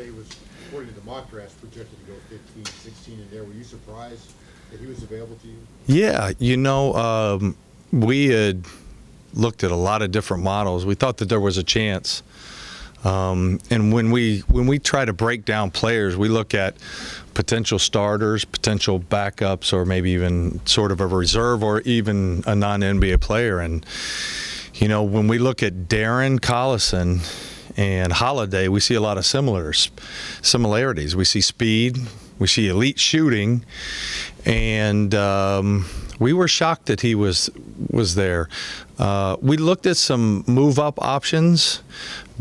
He was, according to the mock draft, projected to go 15, 16 in there. Were you surprised that he was available to you? Yeah, we had looked at a lot of different models. We thought that there was a chance. And when we try to break down players, we look at potential starters, potential backups, or maybe even sort of a reserve or even a non-NBA player. And, when we look at Darren Collison and Holiday, we see a lot of similarities. We see speed, we see elite shooting, and we were shocked that he was there. We looked at some move-up options,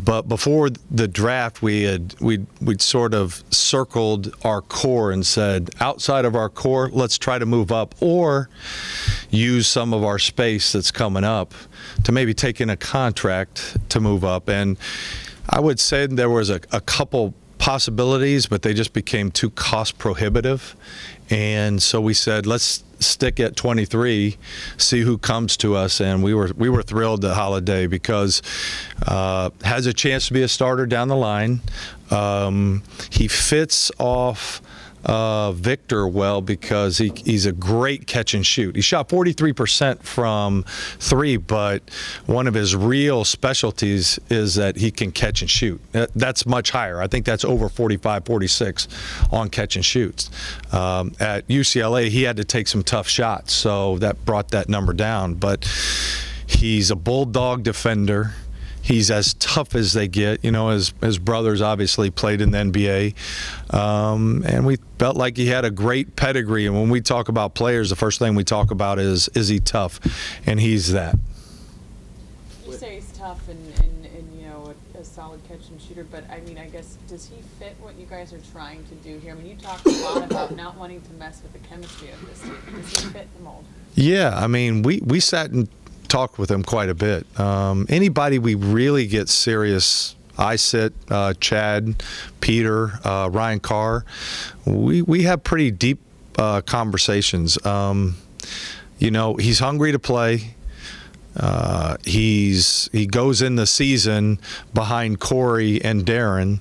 but before the draft, we'd sort of circled our core and said, outside of our core, let's try to move up or use some of our space that's coming up to maybe take in a contract to move up. And I would say there was a couple possibilities, but they just became too cost prohibitive. And so we said, let's stick at 23, see who comes to us. And we were thrilled that Holiday, because has a chance to be a starter down the line. He fits off Victor well because he's a great catch and shoot. He shot 43% from three, but one of his real specialties is that he can catch and shoot. That's much higher. I think that's over 45, 46 on catch and shoots. At UCLA, he had to take some tough shots, so that brought that number down. But he's a bulldog defender. He's as tough as they get. His brothers obviously played in the NBA. And we felt like he had a great pedigree. And when we talk about players, the first thing we talk about is he tough? And he's that. You say he's tough and a solid catch and shooter, but I mean, I guess, does he fit what you guys are trying to do here? I mean, you talked a lot about not wanting to mess with the chemistry of this team. Does he fit the mold? Yeah, I mean, we sat and talked with him quite a bit. Anybody we really get serious, I sit, Chad, Peter, Ryan Carr, we have pretty deep conversations. He's hungry to play. He goes in the season behind Corey and Darren,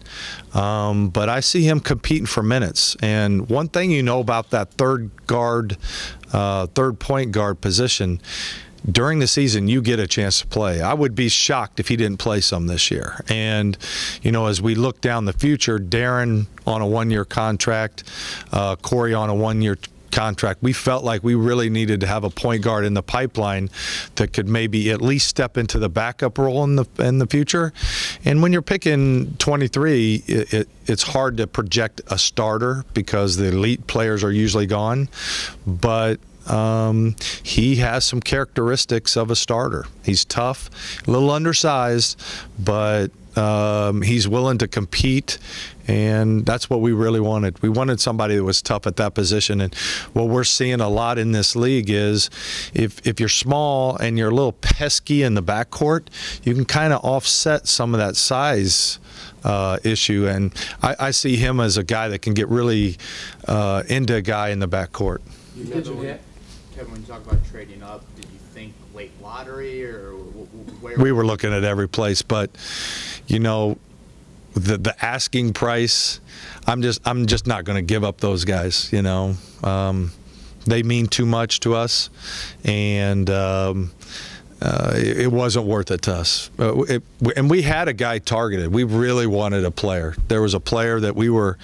but I see him competing for minutes. And one thing about that third point guard position, during the season, you get a chance to play. I would be shocked if he didn't play some this year. And, as we look down the future, Darren on a one-year contract, Corey on a one-year contract, we felt like we really needed to have a point guard in the pipeline that could maybe at least step into the backup role in the future. And when you're picking 23, it's hard to project a starter because the elite players are usually gone. But he has some characteristics of a starter. He's tough, a little undersized, but he's willing to compete, and that's what we really wanted. We wanted somebody that was tough at that position. And what we're seeing a lot in this league is if you're small and you're a little pesky in the backcourt, you can kind of offset some of that size issue. And I see him as a guy that can get really into a guy in the backcourt. Kevin, when you talk about trading up, did you think late lottery or where? We were looking at every place, but the asking price, I'm just not going to give up those guys. They mean too much to us, and it wasn't worth it to us. And we had a guy targeted. We really wanted a player. There was a player that we were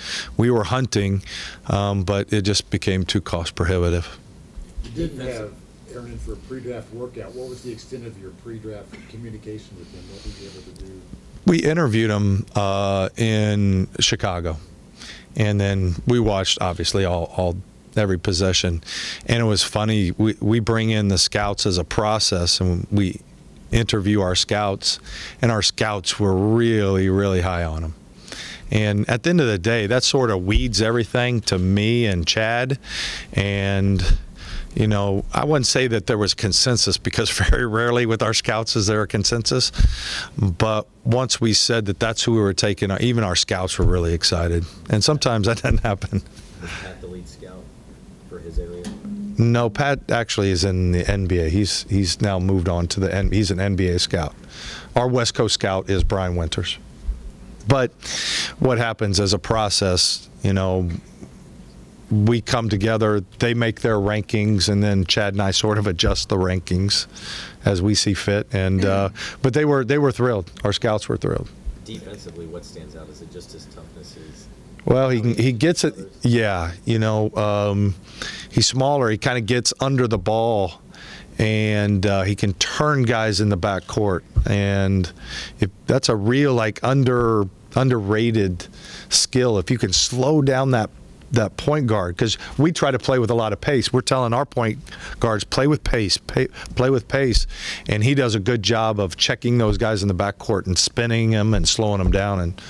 hunting, but it just became too cost prohibitive. You didn't have Aaron in for a pre-draft workout. What was the extent of your pre-draft communication with him? What were you able to do? We interviewed him in Chicago, and then we watched obviously every possession. And it was funny. We bring in the scouts as a process, and we interview our scouts, and our scouts were really, really high on him. And at the end of the day, that sort of weeds everything to me and Chad. And I wouldn't say that there was consensus, because very rarely with our scouts is there a consensus. But once we said that that's who we were taking, even our scouts were really excited. And sometimes that doesn't happen. Was Pat the lead scout for his area? No, Pat actually is in the NBA. He's now moved on to he's an NBA scout. Our West Coast scout is Brian Winters. But what happens as a process, you know, we come together, they make their rankings, and then Chad and I sort of adjust the rankings as we see fit. And but they were thrilled. Our scouts were thrilled. Defensively, what stands out? Is it just his toughness? Well, he gets it. Yeah, you know, he's smaller. He kind of gets under the ball, and he can turn guys in the backcourt. And that's a real like underrated skill. If you can slow down that point guard, because we try to play with a lot of pace. We're telling our point guards, play with pace, play with pace, and he does a good job of checking those guys in the backcourt and spinning them and slowing them down, and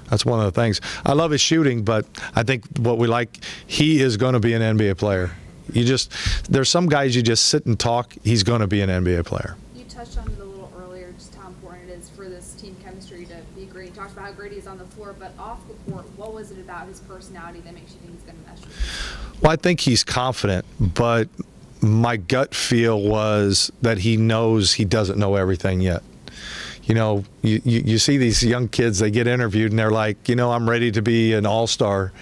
that's one of the things. I love his shooting, but I think what we like, he is going to be an NBA player. There's some guys you just sit and talk, he's going to be an NBA player. You touched on it a little earlier, just how important it is for this team chemistry to be great. You talked about how great he is on the floor, but off the court, what was it about his personality that makes you think he's going to mesh with you? Well, I think he's confident, but my gut feel was that he knows he doesn't know everything yet. You know, you see these young kids, they get interviewed and they're like, you know, I'm ready to be an all-star.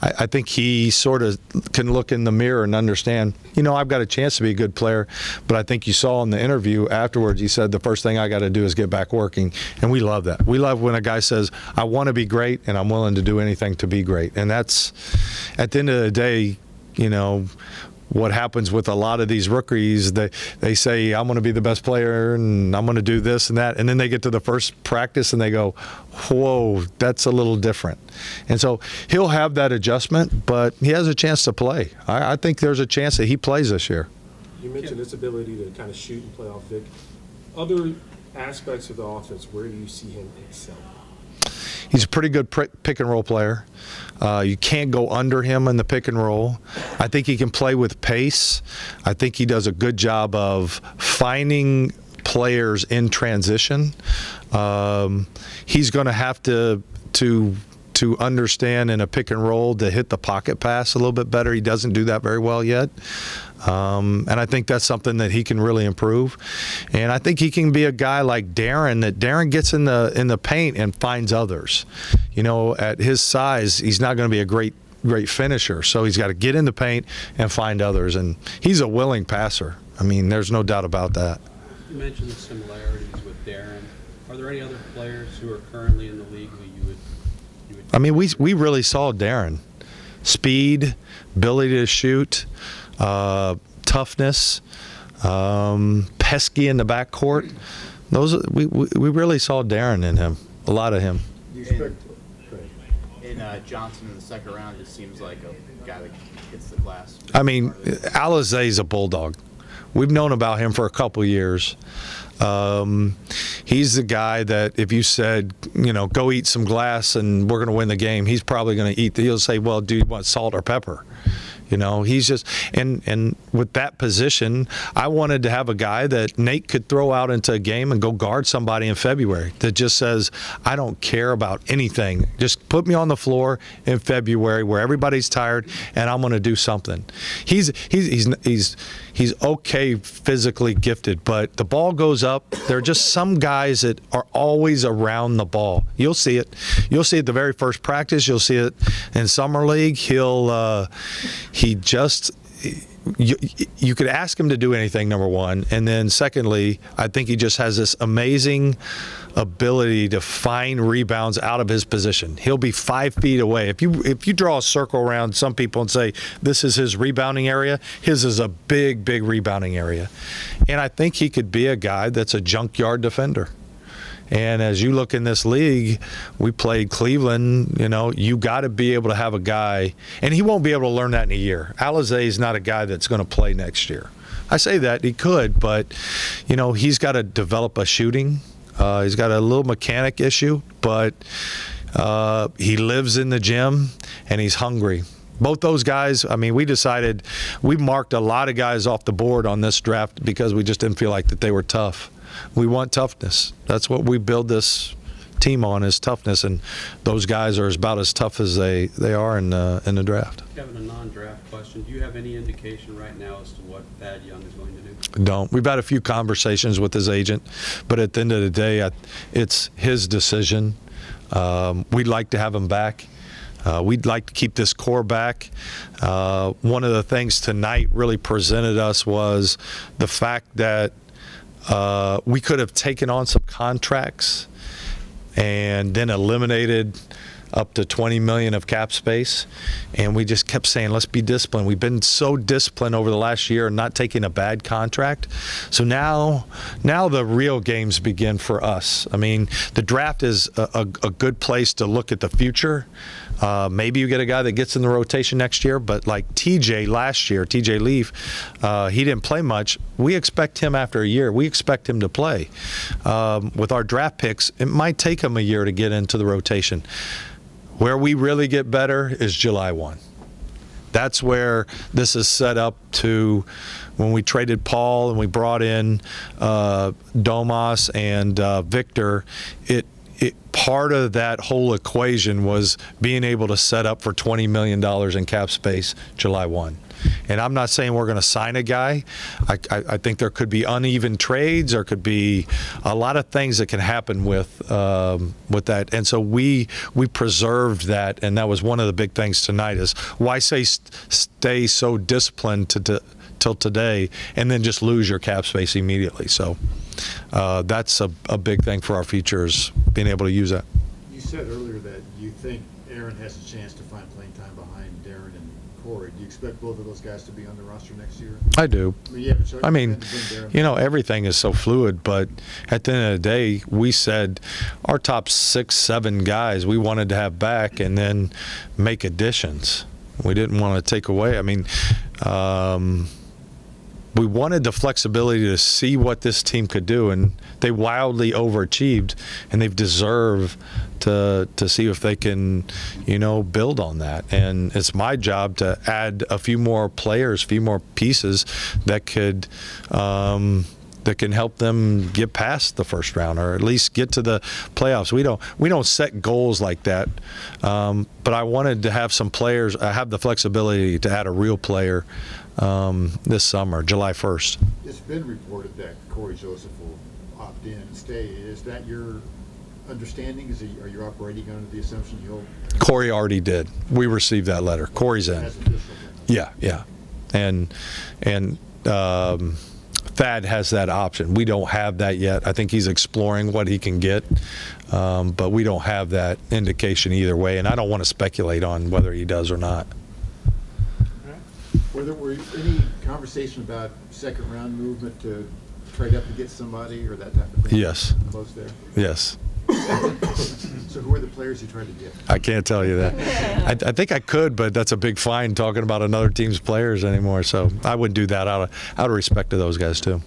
I think he sort of can look in the mirror and understand, you know, I've got a chance to be a good player, but I think you saw in the interview afterwards, he said the first thing I got to do is get back working, and we love that. We love when a guy says, I want to be great and I'm willing to do anything to be great. And that's, at the end of the day, you know, what happens with a lot of these rookies, they say, I'm going to be the best player and I'm going to do this and that. And then they get to the first practice and they go, whoa, that's a little different. And so he'll have that adjustment, but he has a chance to play. I think there's a chance that he plays this year. You mentioned his ability to kind of shoot and play off Vic. Other aspects of the offense, where do you see him excel? He's a pretty good pick and roll player. You can't go under him in the pick and roll. I think he can play with pace. I think he does a good job of finding players in transition. He's going to have to understand in a pick and roll to hit the pocket pass a little bit better. He doesn't do that very well yet. And I think that's something that he can really improve. And I think he can be a guy like Darren, that Darren gets in the paint and finds others. You know, at his size, he's not going to be a great finisher. So he's got to get in the paint and find others. And he's a willing passer. I mean, there's no doubt about that. You mentioned the similarities with Darren. Are there any other players who are currently in the league who you would I mean, we really saw Darren. Speed, ability to shoot, toughness, pesky in the backcourt. We really saw Darren in him, a lot of him. In Johnson in the second round, it seems like a guy that hits the glass. I mean, Alize is a bulldog. We've known about him for a couple years. He's the guy that if you said, you know, go eat some glass and we're going to win the game, he's probably going to eat. He'll say, well, do you want salt or pepper? You know, he's just, and with that position, I wanted to have a guy that Nate could throw out into a game and go guard somebody in February that just says, I don't care about anything. Just put me on the floor in February where everybody's tired and I'm going to do something. He's okay physically gifted, but the ball goes up. There are just some guys that are always around the ball. You'll see it. You'll see it the very first practice. You'll see it in summer league. You could ask him to do anything, number one, and then secondly, I think he just has this amazing ability to find rebounds out of his position. He'll be 5 feet away. If you draw a circle around some people and say this is his rebounding area, his is a big rebounding area. And I think he could be a guy that's a junkyard defender. And as you look in this league, we played Cleveland, you know, you got to be able to have a guy, and he won't be able to learn that in a year. Alize is not a guy that's going to play next year. I say that, he could, but, you know, he's got to develop a shooting. He's got a little mechanic issue, but he lives in the gym, and he's hungry. Both those guys, I mean, we marked a lot of guys off the board on this draft because we just didn't feel like that they were tough. We want toughness. That's what we build this team on, is toughness, and those guys are about as tough as they are in the draft. Kevin, a non-draft question. Do you have any indication right now as to what Thad Young is going to do? Don't. We've had a few conversations with his agent, but at the end of the day, it's his decision. We'd like to have him back. We'd like to keep this core back. One of the things tonight really presented us was the fact that we could have taken on some contracts and then eliminated up to $20 million of cap space, and we just kept saying, let's be disciplined. We've been so disciplined over the last year and not taking a bad contract. So now the real games begin for us. I mean, the draft is a good place to look at the future. Maybe you get a guy that gets in the rotation next year, but like TJ last year, TJ Leaf, he didn't play much. We expect him after a year. We expect him to play. With our draft picks, it might take him a year to get into the rotation. Where we really get better is July 1. That's where this is set up to when we traded Paul and we brought in Domas and Victor. Part of that whole equation was being able to set up for $20 million in cap space July 1. And I'm not saying we're going to sign a guy. I think there could be uneven trades. There could be a lot of things that can happen with that. And so we preserved that, and that was one of the big things tonight is why stay so disciplined till today and then just lose your cap space immediately. So that's a big thing for our future is being able to use that. You said earlier that you think Aaron has a chance to find playing time behind Darren and Corey. Do you expect both of those guys to be on the roster next year? I do. I mean, you know, everything is so fluid, but at the end of the day, we said our top 6, 7 guys we wanted to have back and then make additions. We didn't want to take away. I mean, we wanted the flexibility to see what this team could do, and they wildly overachieved, and they've deserved to see if they can, you know, build on that. And it's my job to add a few more players, a few more pieces that could that can help them get past the first round or at least get to the playoffs. We don't set goals like that, but I wanted to have some players. I have the flexibility to add a real player this summer, July 1st. It's been reported that Corey Joseph will opt in and stay. Is that your understanding? Are you operating under the assumption he'll? Corey already did. We received that letter. Corey's in. Yeah. And Thad has that option. We don't have that yet. I think he's exploring what he can get, but we don't have that indication either way, and I don't want to speculate on whether he does or not. Were there any conversation about second round movement to trade up to get somebody or that type of thing? Yes. Close there? Yes. So who are the players you tried to get? I can't tell you that. I think I could, but that's a big fine talking about another team's players anymore. So I wouldn't do that out of respect to those guys too.